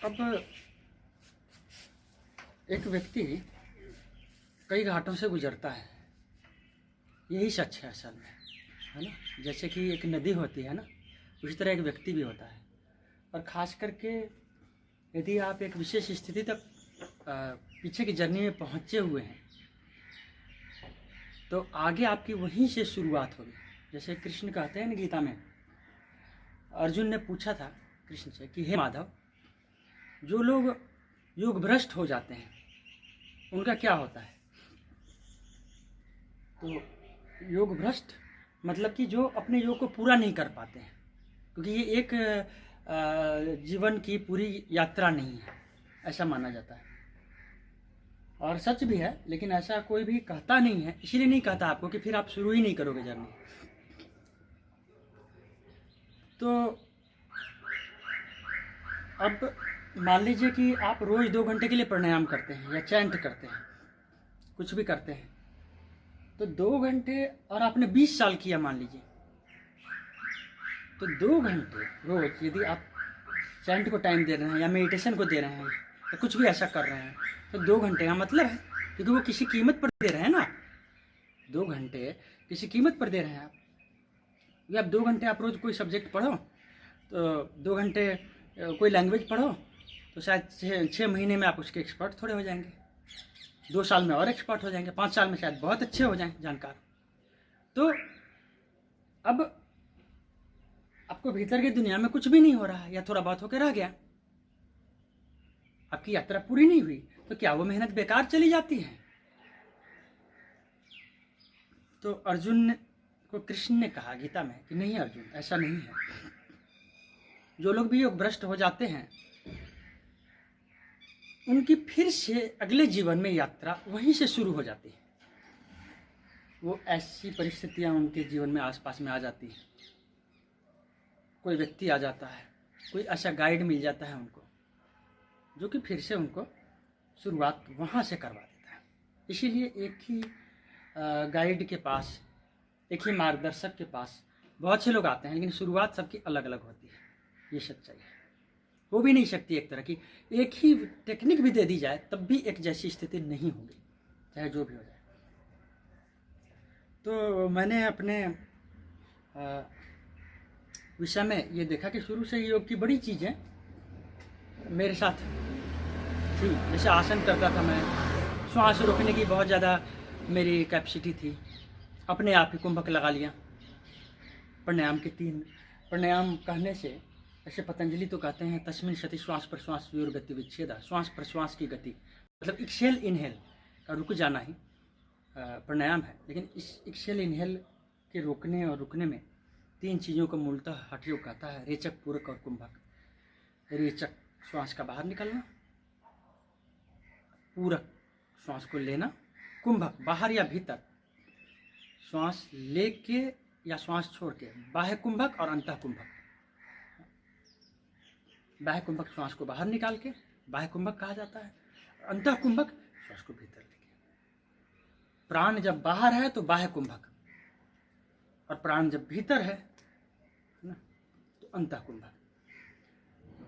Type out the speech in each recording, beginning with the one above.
अब एक व्यक्ति कई घाटों से गुजरता है, यही सच है असल में, है ना। जैसे कि एक नदी होती है ना, उसी तरह एक व्यक्ति भी होता है। और ख़ास करके यदि आप एक विशेष स्थिति तक पीछे की जर्नी में पहुँचे हुए हैं, तो आगे आपकी वहीं से शुरुआत होगी। जैसे कृष्ण कहते हैं ना गीता में, अर्जुन ने पूछा था कृष्ण से कि हे माधव, जो लोग योग भ्रष्ट हो जाते हैं उनका क्या होता है। तो योग भ्रष्ट मतलब कि जो अपने योग को पूरा नहीं कर पाते हैं, क्योंकि ये एक जीवन की पूरी यात्रा नहीं है, ऐसा माना जाता है। और सच भी है, लेकिन ऐसा कोई भी कहता नहीं है, इसीलिए नहीं कहता आपको कि फिर आप शुरू ही नहीं करोगे जर्नी। तो अब मान लीजिए कि आप रोज़ 2 घंटे के लिए प्राणायाम करते हैं या चैंट करते हैं, कुछ भी करते हैं, तो 2 घंटे और आपने 20 साल किया मान लीजिए, तो 2 घंटे रोज़ यदि आप चैंट को टाइम दे रहे हैं या मेडिटेशन को दे रहे हैं या कुछ भी ऐसा कर रहे हैं, तो 2 घंटे का मतलब है, क्योंकि वो किसी कीमत पर दे रहे हैं ना। 2 घंटे किसी कीमत पर दे रहे हैं आप। या आप 2 घंटे आप रोज़ कोई सब्जेक्ट पढ़ो, तो 2 घंटे कोई लैंग्वेज पढ़ो, तो शायद 6 महीने में आप उसके एक्सपर्ट थोड़े हो जाएंगे, 2 साल में और एक्सपर्ट हो जाएंगे, 5 साल में शायद बहुत अच्छे हो जाएं जानकार। तो अब आपको भीतर की दुनिया में कुछ भी नहीं हो रहा है या थोड़ा बहुत होकर रह गया, आपकी यात्रा पूरी नहीं हुई, तो क्या वो मेहनत बेकार चली जाती है। तो अर्जुन को कृष्ण ने कहा गीता में कि नहीं अर्जुन, ऐसा नहीं है। जो लोग भी योग भ्रष्ट हो जाते हैं उनकी फिर से अगले जीवन में यात्रा वहीं से शुरू हो जाती है। वो ऐसी परिस्थितियां उनके जीवन में आसपास में आ जाती हैं, कोई व्यक्ति आ जाता है, कोई ऐसा गाइड मिल जाता है उनको, जो कि फिर से उनको शुरुआत वहाँ से करवा देता है। इसीलिए एक ही गाइड के पास, एक ही मार्गदर्शक के पास बहुत से लोग आते हैं, लेकिन शुरुआत सबकी अलग अलग होती है। ये सच्चाई है। हो भी नहीं सकती एक तरह की, एक ही टेक्निक भी दे दी जाए तब भी एक जैसी स्थिति नहीं होगी, चाहे जो भी हो जाए। तो मैंने अपने विषय में ये देखा कि शुरू से योग की बड़ी चीज़ें मेरे साथ थी। जैसे आसन करता था मैं, श्वास रोकने की बहुत ज़्यादा मेरी कैपेसिटी थी, अपने आप ही कुंभक लगा लिया। प्राणायाम के 3 प्राणायाम कहने से, ऐसे पतंजलि तो कहते हैं तस्मिन सति श्वास प्रश्वास योर गति विच्छेदा, श्वास प्रश्वास की गति मतलब एक्सेल इनहेल का रुक जाना ही प्राणायाम है। लेकिन इस एक्सेल इनहेल के रोकने और रुकने में 3 चीज़ों को मूलतः हठ योग कहता है, रेचक, पूरक और कुंभक। रेचक श्वास का बाहर निकलना, पूरक श्वास को लेना, कुंभक बाहर या भीतर श्वास लेके या श्वास छोड़ के, बाह्य कुंभक और अंतः कुंभक। बाह्य कुंभक श्वास को बाहर निकाल के बाह्य कुंभक कहा जाता है, अंतः कुंभक श्वास को भीतर लेके। प्राण जब बाहर है तो बाह्य कुंभक, और प्राण जब भीतर है ना तो अंतः कुंभक।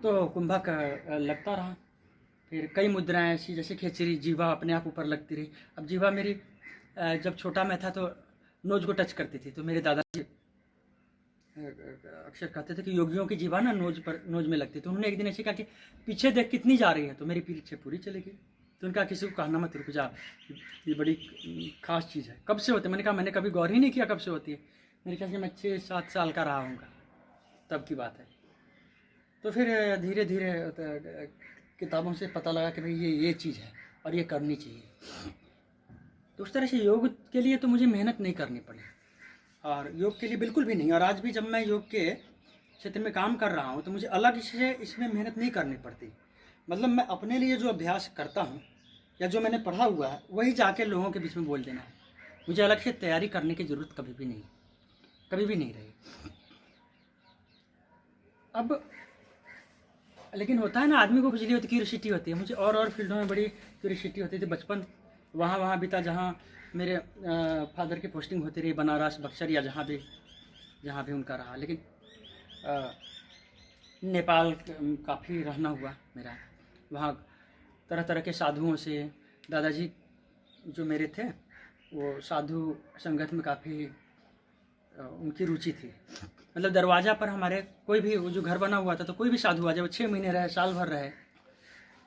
तो कुंभक लगता रहा। फिर कई मुद्राएं ऐसी, जैसे खेचरी, जीवा अपने आप ऊपर लगती रही। अब जीवा मेरी जब छोटा मैं था तो नोज को टच करती थी, तो मेरे दादाजी अक्सर कहते थे कि योगियों की जीवा ना नोज में लगती। तो उन्होंने एक दिन ऐसे कहा कि पीछे देख कितनी जा रही है, तो मेरी पीछे पूरी चली गई। तो उनका किसी को कहना मत, रुक जा, ये बड़ी खास चीज़ है। कब से होती है? मैंने कहा मैंने कभी गौर ही नहीं किया कब से होती है। मेरे ख्याल से मैं 6-7 साल का रहा हूँगा, तब की बात है। तो फिर धीरे धीरे किताबों से पता लगा कि भाई ये चीज़ है और ये करनी चाहिए। तो उस तरह से योग के लिए तो मुझे मेहनत नहीं करनी पड़ी, और योग के लिए बिल्कुल भी नहीं। और आज भी जब मैं योग के क्षेत्र में काम कर रहा हूँ तो मुझे अलग से इसमें मेहनत नहीं करनी पड़ती। मतलब मैं अपने लिए जो अभ्यास करता हूँ या जो मैंने पढ़ा हुआ है वही जाके लोगों के बीच में बोल देना है। मुझे अलग से तैयारी करने की ज़रूरत कभी भी नहीं रही। अब लेकिन होता है ना, आदमी को क्यूरियोसिटी होती है। मुझे और फील्डों में बड़ी क्यूरियोसिटी होती थी। बचपन वहाँ बीता जहाँ मेरे फादर की पोस्टिंग होती रही बनारस, बक्सर या जहाँ भी उनका रहा। लेकिन नेपाल काफ़ी रहना हुआ मेरा। वहाँ तरह तरह के साधुओं से, दादाजी जो मेरे थे वो साधु संगत में काफ़ी उनकी रुचि थी। मतलब दरवाज़ा पर हमारे कोई भी, वो जो घर बना हुआ था तो कोई भी साधु आ जाए, वो 6 महीने रहे, साल भर रहे,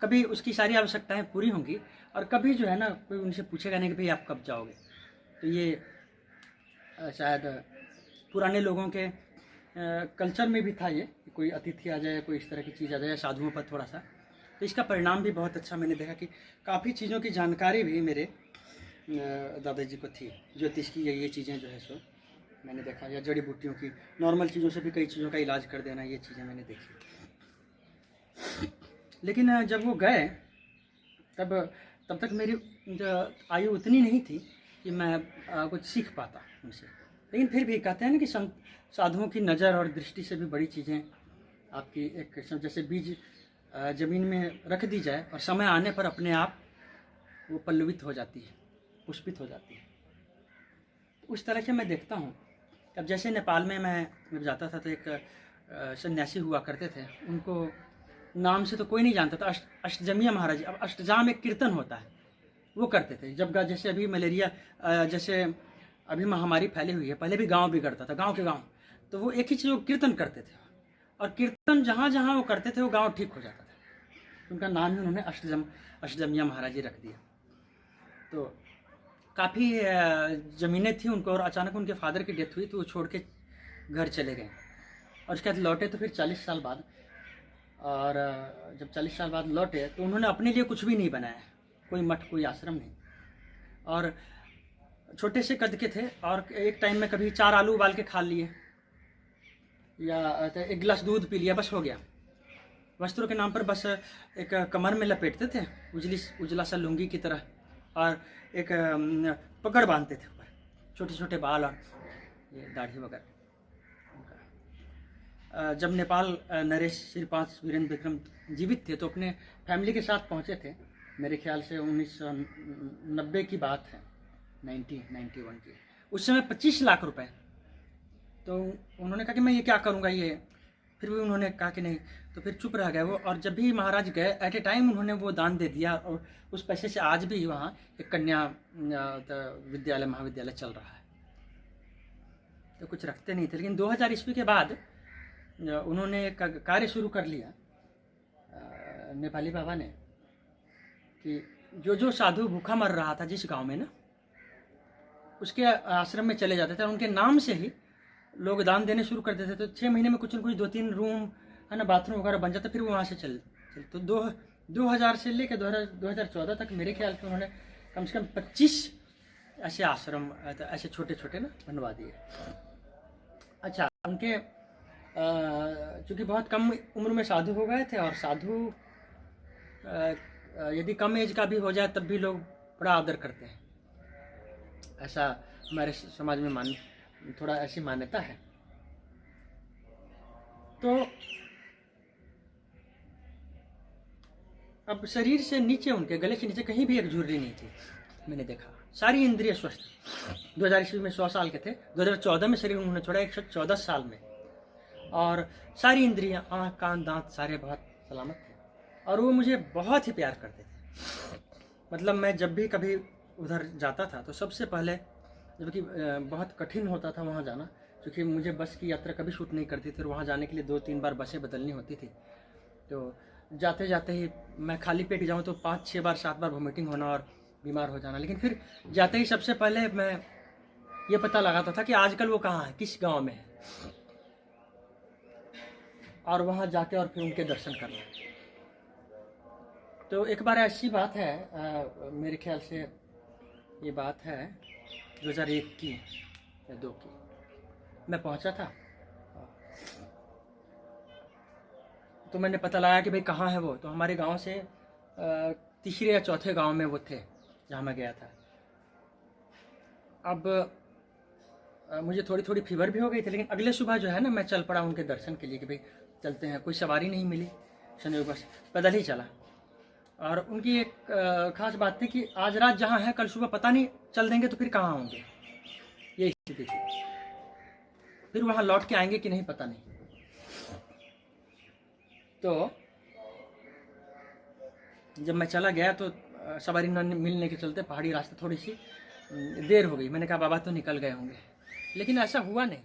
कभी उसकी सारी आवश्यकताएं पूरी होंगी और कभी जो है ना कोई उनसे पूछेगा नहीं कि भाई आप कब जाओगे। तो ये शायद पुराने लोगों के कल्चर में भी था ये कि कोई अतिथि आ जाए, कोई इस तरह की चीज़ आ जाए साधुओं पर थोड़ा सा। तो इसका परिणाम भी बहुत अच्छा मैंने देखा कि काफ़ी चीज़ों की जानकारी भी मेरे दादाजी को थी। ज्योतिष की ये चीज़ें जो है सो मैंने देखा, या जड़ी बूटियों की, नॉर्मल चीज़ों से भी कई चीज़ों का इलाज कर देना, ये चीज़ें मैंने देखी। लेकिन जब वो गए तब तक मेरी आयु उतनी नहीं थी कि मैं कुछ सीख पाता उनसे। लेकिन फिर भी कहते हैं ना कि साधुओं की नज़र और दृष्टि से भी बड़ी चीज़ें आपकी एक जैसे बीज ज़मीन में रख दी जाए और समय आने पर अपने आप वो पल्लवित हो जाती है, पुष्पित हो जाती है। उस तरह से मैं देखता हूँ। अब जैसे नेपाल में मैं जब जाता था तो एक सन्यासी हुआ करते थे, उनको नाम से तो कोई नहीं जानता था, अष्टजमिया महाराज। अब अष्टजाम एक कीर्तन होता है, वो करते थे। जब जैसे अभी मलेरिया, जैसे अभी महामारी फैली हुई है, पहले भी गांव बिगड़ता था, गांव के गांव, तो वो एक ही चीज़, वो कीर्तन करते थे और कीर्तन जहाँ जहाँ वो करते थे वो गांव ठीक हो जाता था। उनका नाम ही उन्होंने अष्टजमिया महाराज जी रख दिया। तो काफ़ी ज़मीनें थी उनको और अचानक उनके फादर की डेथ हुई तो वो छोड़ के घर चले गए और उसके बाद लौटे तो फिर 40 साल बाद। और जब 40 साल बाद लौटे तो उन्होंने अपने लिए कुछ भी नहीं बनाया, कोई मठ, कोई आश्रम नहीं, और छोटे से कद के थे और एक टाइम में कभी 4 आलू उबाल के खा लिए या एक गिलास दूध पी लिया, बस हो गया। वस्त्रों के नाम पर बस एक कमर में लपेटते थे उजला सा लुंगी की तरह और एक पकड़ बांधते थे ऊपर, छोटे छोटे बाल और ये दाढ़ी वगैरह। जब नेपाल नरेश श्रीपांच वीरेंद्र विक्रम जीवित थे तो अपने फैमिली के साथ पहुंचे थे, मेरे ख्याल से 1990 की बात है, 1991 की। उस समय 25 लाख रुपए। तो उन्होंने कहा कि मैं ये क्या करूँगा, ये फिर भी उन्होंने कहा कि नहीं, तो फिर चुप रह गए वो। और जब भी महाराज गए एट ए टाइम उन्होंने वो दान दे दिया और उस पैसे से आज भी वहाँ एक कन्या विद्यालय महाविद्यालय चल रहा है। तो कुछ रखते नहीं थे। लेकिन 2000 ईस्वी के बाद उन्होंने एक कार्य शुरू कर लिया नेपाली बाबा ने कि जो साधु भूखा मर रहा था जिस गांव में ना, उसके आश्रम में चले जाते थे, उनके नाम से ही लोग दान देने शुरू कर देते थे। तो 6 महीने में कुछ न कुछ 2-3 रूम है ना, बाथरूम वगैरह बन जाता, फिर वो वहाँ से चल तो 2000 से लेकर 2014 तक मेरे ख्याल से उन्होंने कम से कम 25 ऐसे आश्रम, ऐसे छोटे छोटे ना बनवा दिए। अच्छा, उनके चूँकि बहुत कम उम्र में साधु हो गए थे और साधु यदि कम एज का भी हो जाए तब भी लोग बड़ा आदर करते हैं, ऐसा हमारे समाज में थोड़ा ऐसी मान्यता है। तो अब शरीर से नीचे, उनके गले से नीचे कहीं भी एक झुर्री नहीं थी, मैंने देखा। सारी इंद्रिय स्वस्थ। 2000 ईस्वी में 100 साल के थे, 2014 में शरीर उन्होंने छोड़ा 114 साल में, और सारी इंद्रियां, आँख कान दांत सारे बहुत सलामत थे और वो मुझे बहुत ही प्यार करते थे। मतलब मैं जब भी कभी उधर जाता था तो सबसे पहले, जबकि बहुत कठिन होता था वहाँ जाना क्योंकि मुझे बस की यात्रा कभी शूट नहीं करती थी और वहाँ जाने के लिए 2-3 बार बसें बदलनी होती थी। तो जाते जाते ही मैं खाली पेट जाऊँ तो 5-6 बार 7 बार वॉमिटिंग होना और बीमार हो जाना। लेकिन फिर जाते ही सबसे पहले मैं ये पता लगाता था कि आजकल वो कहाँ है, किस गांव में है, और वहाँ जाके और फिर उनके दर्शन करना। तो एक बार ऐसी बात है, मेरे ख्याल से ये बात है 2001 की या 2 की, मैं पहुँचा था तो मैंने पता लगाया कि भाई कहाँ है वो। तो हमारे गांव से 3 या 4 गांव में वो थे जहाँ मैं गया था। अब मुझे थोड़ी थोड़ी फीवर भी हो गई थी, लेकिन अगले सुबह जो है ना मैं चल पड़ा उनके दर्शन के लिए कि भाई चलते हैं। कोई सवारी नहीं मिली, संयोग बस पैदल ही चला। और उनकी एक खास बात थी कि आज रात जहाँ है कल सुबह पता नहीं चल देंगे तो फिर कहाँ होंगे, ये स्थिति थी। फिर वहाँ लौट के आएंगे कि नहीं पता नहीं। तो जब मैं चला गया तो सवारी न मिलने के चलते पहाड़ी रास्ते थोड़ी सी देर हो गई। मैंने कहा बाबा तो निकल गए होंगे, लेकिन ऐसा हुआ नहीं।